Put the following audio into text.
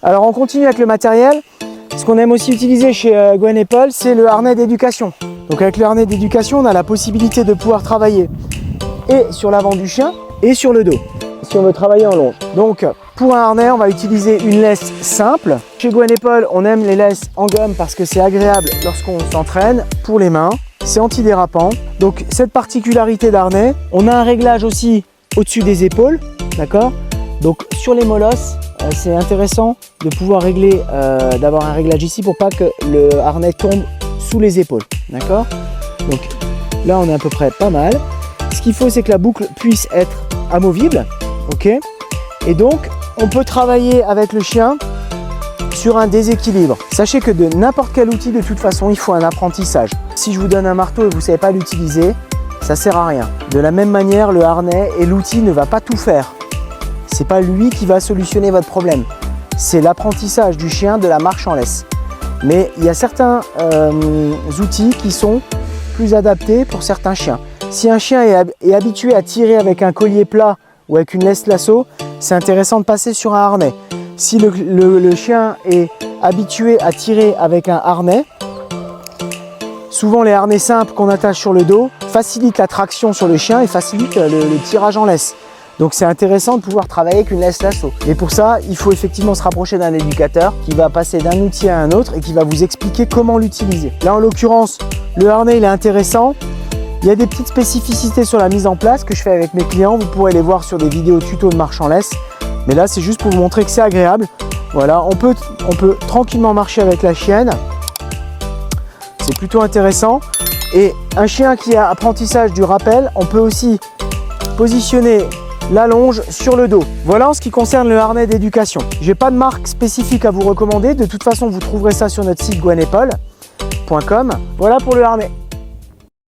Alors on continue avec le matériel. Ce qu'on aime aussi utiliser chez Gwen et Paul, c'est le harnais d'éducation. Donc avec le harnais d'éducation, on a la possibilité de pouvoir travailler et sur l'avant du chien et sur le dos, si on veut travailler en longe. Donc pour un harnais, on va utiliser une laisse simple. Chez Gwen et Paul, on aime les laisses en gomme parce que c'est agréable lorsqu'on s'entraîne. Pour les mains, c'est antidérapant. Donc cette particularité d'harnais, on a un réglage aussi au-dessus des épaules, d'accord? Donc sur les molosses, c'est intéressant de pouvoir régler, d'avoir un réglage ici pour pas que le harnais tombe sous les épaules, d'accord? Donc là on est à peu près pas mal. Ce qu'il faut, c'est que la boucle puisse être amovible, ok? Et donc on peut travailler avec le chien sur un déséquilibre. Sachez que de n'importe quel outil, de toute façon, il faut un apprentissage. Si je vous donne un marteau et vous ne savez pas l'utiliser, ça sert à rien. De la même manière, le harnais et l'outil ne va pas tout faire. C'est pas lui qui va solutionner votre problème. C'est l'apprentissage du chien de la marche en laisse. Mais il y a certains outils qui sont plus adaptés pour certains chiens. Si un chien est habitué à tirer avec un collier plat ou avec une laisse lasso, c'est intéressant de passer sur un harnais. Si le chien est habitué à tirer avec un harnais, souvent les harnais simples qu'on attache sur le dos facilitent la traction sur le chien et facilitent le tirage en laisse. Donc c'est intéressant de pouvoir travailler avec une laisse lasso. Et pour ça, il faut effectivement se rapprocher d'un éducateur qui va passer d'un outil à un autre et qui va vous expliquer comment l'utiliser. Là en l'occurrence, le harnais il est intéressant. Il y a des petites spécificités sur la mise en place que je fais avec mes clients. Vous pourrez les voir sur des vidéos tuto de marche en laisse. Mais là, c'est juste pour vous montrer que c'est agréable. Voilà, on peut tranquillement marcher avec la chienne. C'est plutôt intéressant. Et un chien qui a apprentissage du rappel, on peut aussi positionner la longe sur le dos. Voilà en ce qui concerne le harnais d'éducation. Je n'ai pas de marque spécifique à vous recommander. De toute façon, vous trouverez ça sur notre site gwenetpaul.com. Voilà pour le harnais.